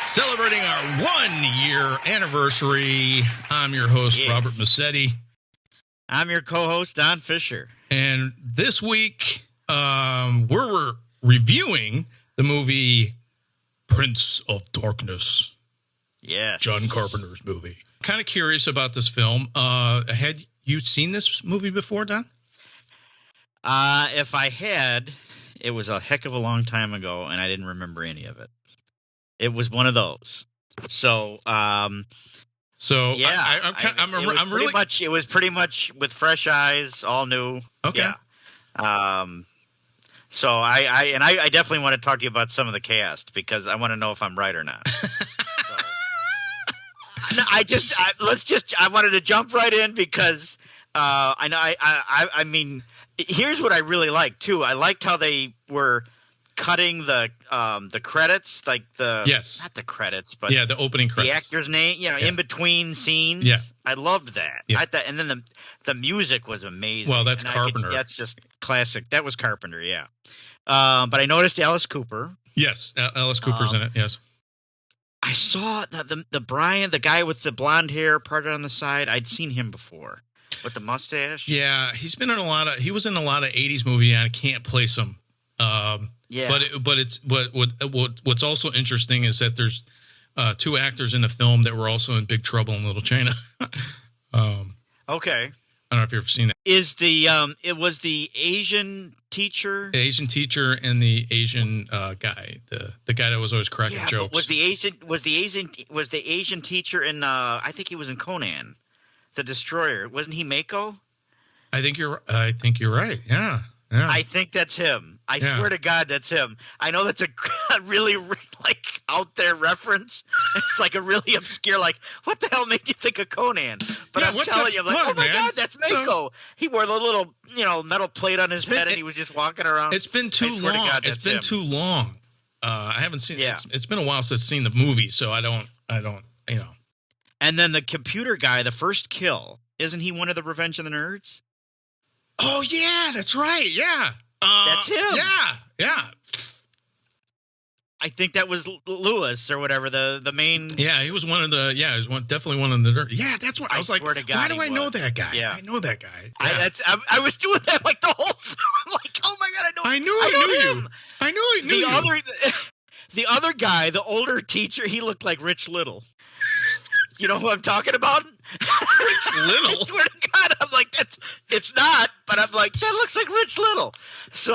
Celebrating our 1-year anniversary. I'm your host, Robert Massetti. I'm your co-host, Don Fisher. And this week, we're reviewing the movie Prince of Darkness. Yes. John Carpenter's movie. Kind of curious about this film. Had you seen this movie before, Don? If I had, it was a heck of a long time ago, and I didn't remember any of it. It was one of those. So, yeah, it was pretty much with fresh eyes, all new. Okay. Yeah. So I definitely want to talk to you about some of the cast because I want to know if I'm right or not. I wanted to jump right in because I mean, here's what I really liked too. I liked how they were cutting the credits, like not the credits, but the opening credits, the actor's name, in between scenes. Yeah, I loved that. Yeah. And then the music was amazing. Well, that's Carpenter. That's just classic. That was Carpenter, yeah. But I noticed Alice Cooper. Yes, Alice Cooper's in it. Yes, I saw the Brian, the guy with the blonde hair parted on the side. I'd seen him before with the mustache. Yeah, he was in a lot of '80s movie, and I can't place him. Yeah, what's also interesting is that there's two actors in the film that were also in Big Trouble in Little China. Okay, I don't know if you've ever seen that. Is it was the Asian teacher? The Asian teacher and the Asian guy, the guy that was always cracking jokes. Was the Asian teacher in? I think he was in Conan, the Destroyer. Wasn't he Mako? I think you're right. Yeah. Yeah. I think that's him. I swear to God, that's him. I know that's a really like out there reference. It's like a really obscure, like, what the hell made you think of Conan? But I'm telling you, I'm like, oh my God, that's Mako. He wore the little, metal plate on his head, and he was just walking around. It's been too long. It's been too long. I haven't seen. Yeah. It's been a while since I've seen the movie, so I don't. And then the computer guy, the first kill, isn't he one of the Revenge of the Nerds? Oh, yeah, that's right. Yeah. That's him. Yeah. I think that was Lewis or whatever, the main. Yeah, he was one of the. Yeah, he was definitely one of the. Yeah, that's what I was like. Swear to God, why do I know that guy? Yeah. I know that guy. Yeah. I was doing that like the whole time. I'm like, oh my God, I knew you. I knew I knew you. The other guy, the older teacher, he looked like Rich Little. You know who I'm talking about? Rich Little? I swear to God, I'm like, it's not, but I'm like, that looks like Rich Little. So,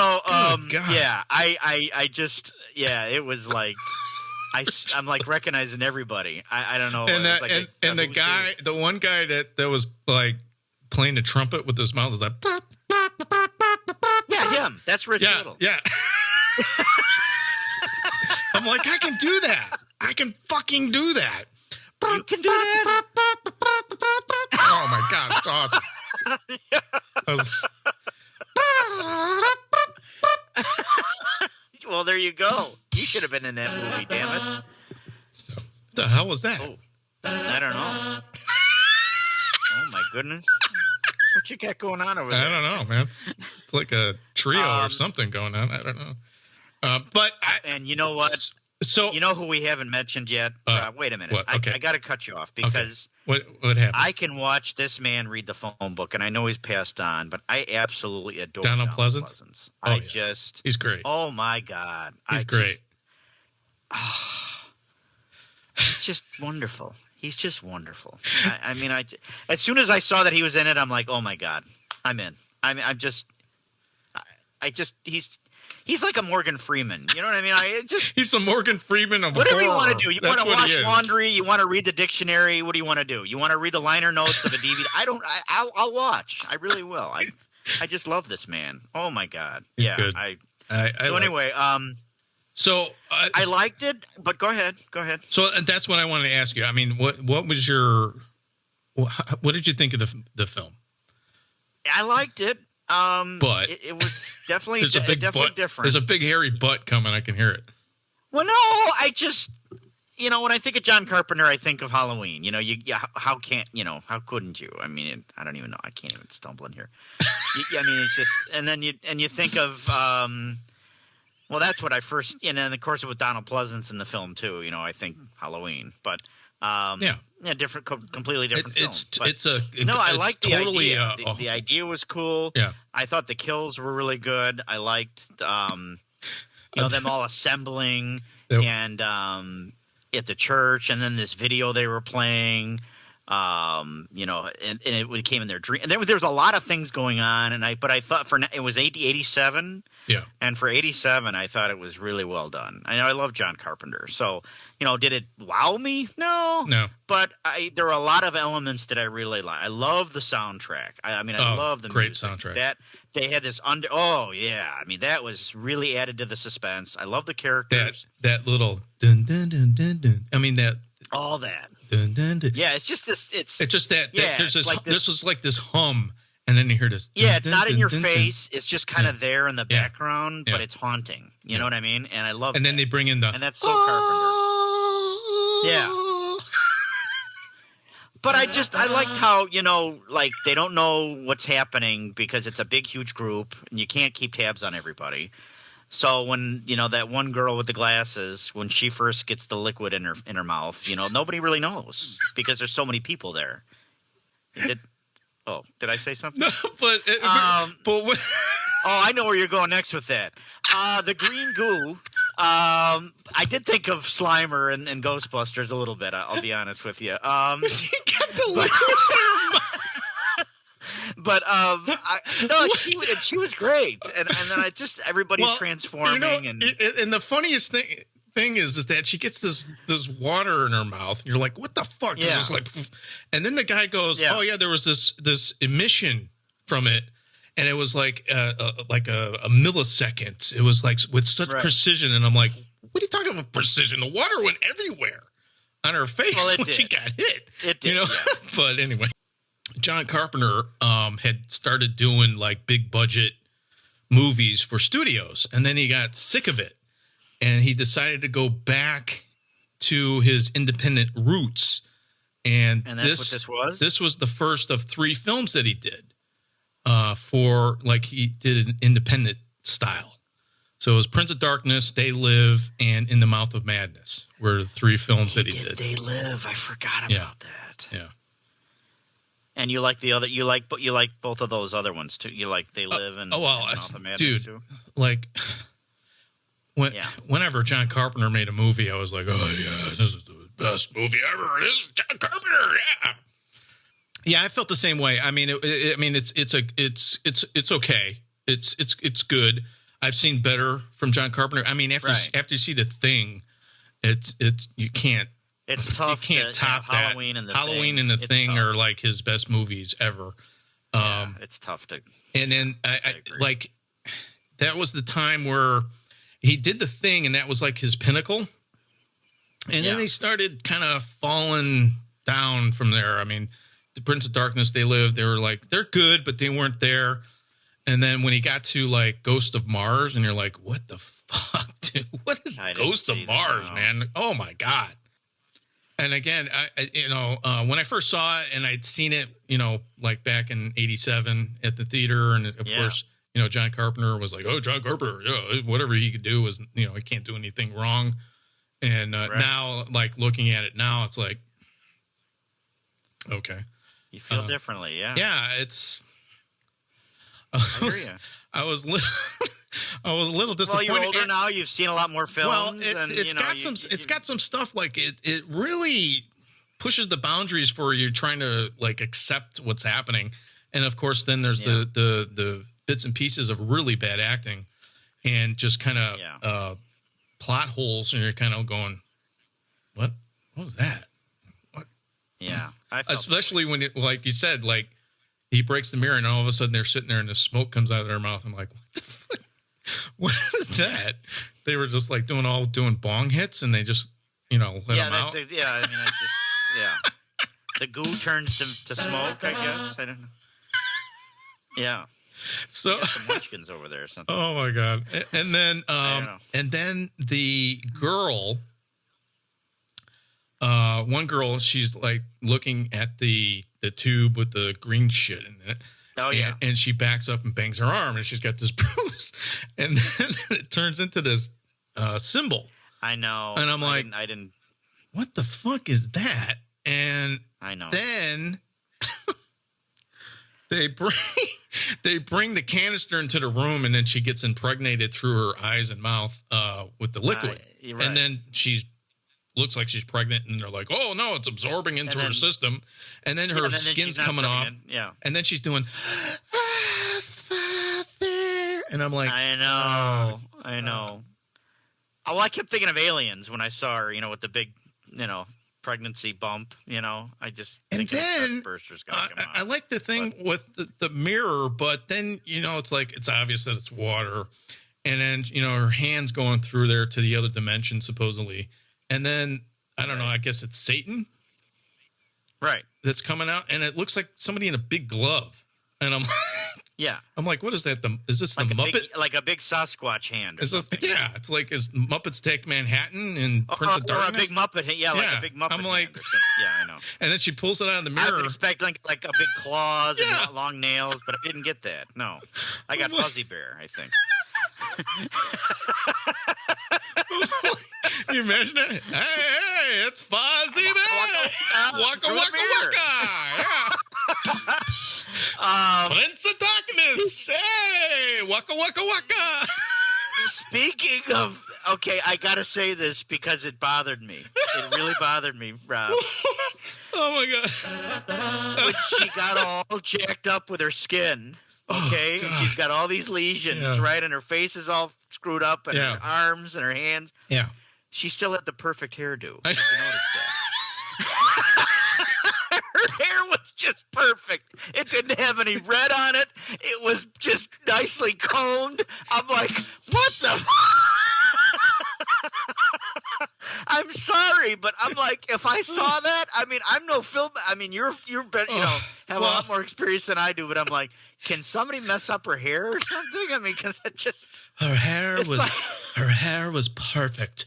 yeah, I just, it was like, I'm like recognizing everybody. I don't know. And the guy, the one guy that was like playing the trumpet with his mouth is like, yeah, him. That's Rich Little. Yeah. I'm like, I can do that. I can fucking do that. You can do that? Oh, my God. It's awesome. Well, there you go. You should have been in that movie, damn it. So, what the hell was that? Oh, I don't know. Oh, my goodness. What you got going on over there? I don't know, man. It's like a trio or something going on. I don't know. And you know what? So you know who we haven't mentioned yet? Wait a minute. Okay. I got to cut you off because what happened? I can watch this man read the phone book, and I know he's passed on, but I absolutely adore Donald Pleasence. He's great. Oh my God, he's great. He's just wonderful. He's just wonderful. I mean, as soon as I saw that he was in it, I'm like, oh my God, I'm in. I'm just. He's like a Morgan Freeman. You know what I mean? He's a Morgan Freeman of whatever horror. you want to do. You want to wash laundry. You want to read the dictionary. What do you want to do? You want to read the liner notes of a DVD? I'll watch. I really will. I just love this man. Oh my God. He's yeah. good. Anyway, So I liked it, but go ahead. So that's what I wanted to ask you. I mean, what did you think of the film? I liked it. But it was definitely there's a big butt different. There's a big hairy butt coming. I can hear it. Well, no, I just when I think of John Carpenter, I think of Halloween. How couldn't you? I mean, I don't even know. I can't even stumble in here. I mean, it's just and then you think of. Well, that's what I first, and of course with Donald Pleasence in the film too. I think Halloween, but different, completely different film. I like the idea. The idea was cool. Yeah, I thought the kills were really good. I liked, them all assembling and at the church, and then this video they were playing. And it came in their dream, and there was a lot of things going on, but I thought it was 87, and for 87, I thought it was really well done. I love John Carpenter, so did it wow me? No, but there were a lot of elements that I really like. I love the soundtrack. I love the great music. soundtrack. That they had this that was really added to the suspense. I love the characters. That little dun dun dun dun dun. I mean that. All that. Dun, dun, dun. Yeah, it's just this. It's just that there's this. This is like this hum, and then you hear this. Yeah, it's not in your face. It's just kind of there in the background, but it's haunting. You know what I mean? And I love. And then they bring in and that's so Carpenter. Yeah. But I liked how they don't know what's happening because it's a big, huge group, and you can't keep tabs on everybody. So when that one girl with the glasses, when she first gets the liquid in her mouth, nobody really knows because there's so many people there. Did I say something? No, but I know where you're going next with that. The Green Goo. I did think of Slimer and Ghostbusters a little bit. I'll be honest with you. She got the liquid. But she was great, and then everybody's transforming, and the funniest thing is that she gets this water in her mouth, and you're like, what the fuck? Yeah. It's just like, and then the guy goes, oh yeah, there was this emission from it, and it was like a millisecond. It was like with such precision, and I'm like, what are you talking about precision? The water went everywhere on her face when she got hit. It did, But anyway. John Carpenter had started doing like big budget movies for studios, and then he got sick of it, and he decided to go back to his independent roots. And that's what this was? This was the first of 3 films that he did he did an independent style. So it was Prince of Darkness, They Live, and In the Mouth of Madness were the 3 films that he did. They Live. I forgot about that. Yeah. And you like both of those other ones too. You like They Live and Mouth of Madness too. Like whenever John Carpenter made a movie, I was like, oh yeah, this is the best movie ever. This is John Carpenter. Yeah. Yeah, I felt the same way. I mean, it's okay. It's good. I've seen better from John Carpenter. I mean, after you see The Thing, it's you can't. It's tough. You can't top that. Halloween and The Thing are like his best movies ever. It's tough to. And then I like that was the time where he did The Thing, and that was like his pinnacle. And then he started kind of falling down from there. I mean, the Prince of Darkness, They Live. They were like they're good, but they weren't there. And then when he got to like Ghost of Mars, and you're like, what the fuck, dude? What is Ghost of Mars, man? Oh my God. And again, when I first saw it and I'd seen it, like back in 87 at the theater. And of course, John Carpenter was like, oh, John Carpenter, whatever he could do was, he can't do anything wrong. And now, like looking at it now, it's like, okay. You feel differently. Yeah. Yeah. It's, I hear you. I was a little disappointed. Well, you're older now. You've seen a lot more films. Well, it's got some stuff like it really pushes the boundaries for you trying to like accept what's happening. And of course, then there's the bits and pieces of really bad acting and just kind of plot holes, and you're kind of going, what was that? What? Yeah. Especially when, like you said, like he breaks the mirror and all of a sudden they're sitting there and the smoke comes out of their mouth. I'm like, what the fuck? What is that? They were just like doing bong hits and they just, let them out. The goo turns to smoke, I guess. I don't know. Yeah. So some munchkins over there or something. Oh my God. And then the girl, one girl, she's like looking at the tube with the green shit in it. Oh yeah. And she backs up and bangs her arm and she's got this bruise. And then it turns into this symbol. I know. And I'm like, I didn't. What the fuck is that? And I know. Then they bring the canister into the room, and then she gets impregnated through her eyes and mouth with the liquid. You're right. And then looks like she's pregnant, and they're like, "Oh no, it's absorbing into her system." And then her skin's coming off. Yeah. And then she's doing, Father. And I'm like, I know. Oh, I kept thinking of Aliens when I saw her, with the big, pregnancy bump, I just and then I like the thing with the mirror, but then it's like it's obvious that it's water, and then her hands going through there to the other dimension supposedly, and then I don't know, I guess it's Satan, right? That's coming out, and it looks like somebody in a big glove, and I'm yeah, I'm like, what is that? Is this like the Muppet? Like a big Sasquatch hand? Or something. It's like is Muppets Take Manhattan and Prince of Darkness? Or a big Muppet, like a big Muppet. I'm like, yeah, I know. And then she pulls it out of the mirror. I was expecting like a big claws and long nails, but I didn't get that. No, I got Fuzzy Bear, I think. Can you imagine it? Hey, it's Fuzzy Bear. Waka waka waka. Yeah. Prince of Darkness. Hey, waka waka waka. Speaking of, okay, I gotta say this because it bothered me. It really bothered me, Rob. Oh my God. When she got all jacked up with her skin. Okay, and she's got all these lesions, right? And her face is all screwed up, and her arms and her hands. Yeah. She still had the perfect hairdo. Did you notice that? Her hair was just perfect. It didn't have any red on it. It was just nicely combed. I'm like, what the? I'm sorry, but I'm like, if I saw that, I mean, I'm no film. I mean, you're better, have a lot more experience than I do. But I'm like, can somebody mess up her hair or something? I mean, because it just her hair was perfect.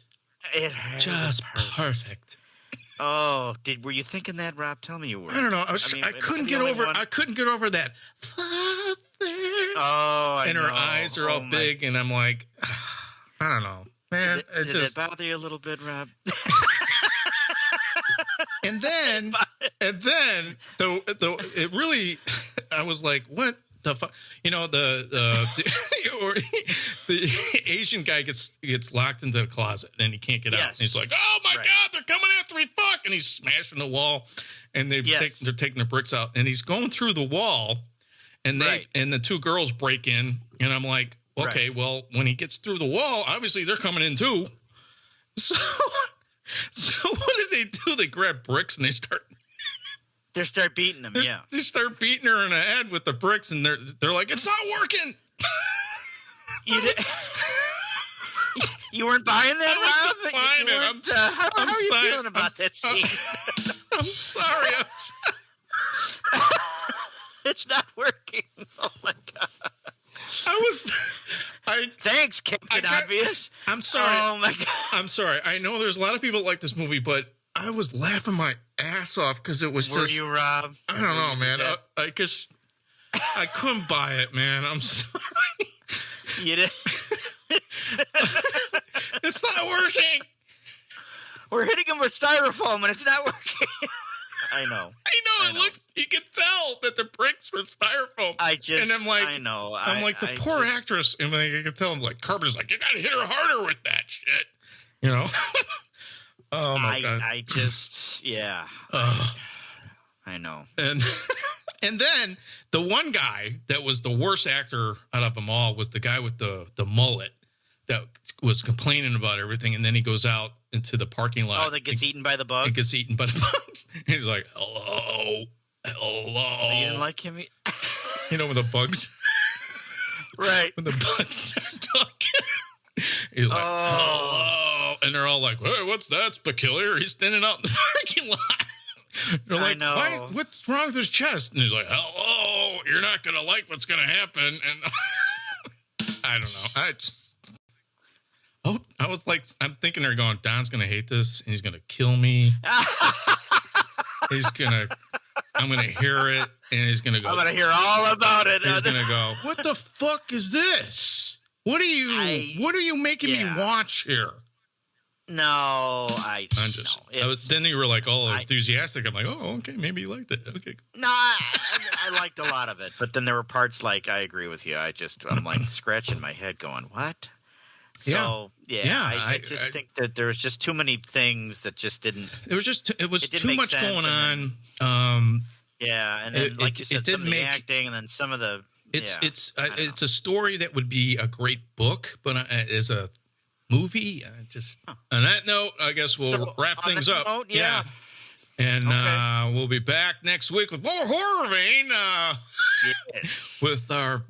Just perfect. Oh, were you thinking that, Rob? Tell me you were. I don't know. I couldn't get over. I couldn't get over that. Father. Oh, and her eyes are all big, and I'm like, I don't know, man. Did it bother you a little bit, Rob? and then it really, I was like, what the fuck? The Asian guy gets locked into the closet and he can't get out. And he's like, oh my God, they're coming after me, fuck! And he's smashing the wall, and they're taking the bricks out, and he's going through the wall, and and the two girls break in, and I'm like, okay, well, when he gets through the wall, obviously they're coming in too. So what did they do? They grab bricks and they start beating him. They start beating her in the head with the bricks, and they're like, it's not working. You weren't buying that, Rob? Buying it. How are you feeling about that scene? I'm sorry. It's not working. Oh my God. Thanks, Captain Obvious. I'm sorry. Oh my God. I'm sorry. I know there's a lot of people that like this movie, but I was laughing my ass off because it was Were you, Rob? I don't know, man. I guess I couldn't buy it, man. I'm sorry. You did. It's not working. We're hitting him with styrofoam, and it's not working. I know. It looks. You can tell that the bricks were styrofoam. And I'm like, I know. I'm like the poor actress, and I can tell him like Carpenter's like, you got to hit her harder with that shit, Oh my God. I just, I know. And And then the one guy that was the worst actor out of them all was the guy with the mullet that was complaining about everything. And then he goes out into the parking lot. Oh, that gets eaten by the bug? It gets eaten by the bugs. And he's like, hello. You didn't like him? You know, when the bugs. Right. When the bugs start talking. He's like, hello. And they're all like, hey, what's that? It's peculiar. He's standing out in the parking lot. They're like, what's wrong with his chest? And he's like, hello, you're not going to like what's going to happen. And I don't know. I was like, I'm thinking they're going, Don's going to hate this and he's going to kill me. I'm going to hear it and he's going to go. I'm going to hear all about it. He's going to go, what the fuck is this? What are you making me watch here? No, then you were like all enthusiastic. I'm like, oh, okay, maybe you liked it. Okay. No, I liked a lot of it, but then there were parts like I agree with you. I'm like scratching my head, going, what? So I just think that there was just too many things that just didn't. It was too much going on. And then like you said, some of the acting, and then some of the. It's a story that would be a great book, but as a movie, on that note, I guess we'll wrap things up. And we'll be back next week with more Horror Vein. With our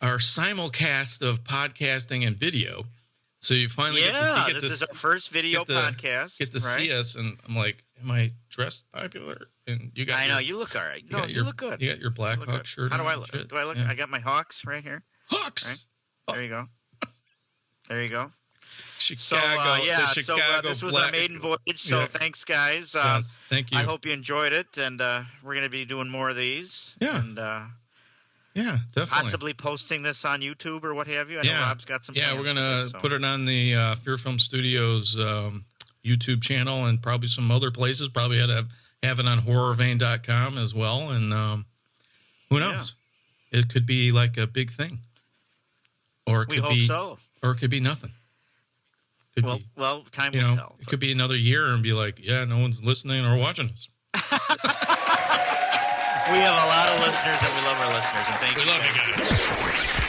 simulcast of podcasting and video. So you finally this is our first video podcast. Get to see us, and I'm like, am I dressed popular? And you got. I know you look all right. No, you look good. You got your Black Hawk shirt. How do I look? Do I look? Yeah. I got my Hawks right here. Hawks. Right? There you go. There you go. Chicago. So this was our maiden voyage. So thanks, guys. Yes, thank you. I hope you enjoyed it, and we're going to be doing more of these. Yeah. And definitely. Possibly posting this on YouTube or what have you. I know Rob's got some. Yeah, we're going to put it on the Fear Film Studios YouTube channel and probably some other places. Probably had to have it on horrorvein.com as well. And who knows? Yeah. It could be like a big thing. Or it could hope so. Or it could be nothing. Well, time will tell. It could be another year and be like, no one's listening or watching us. We have a lot of listeners, and we love our listeners. And thank you. We love you guys.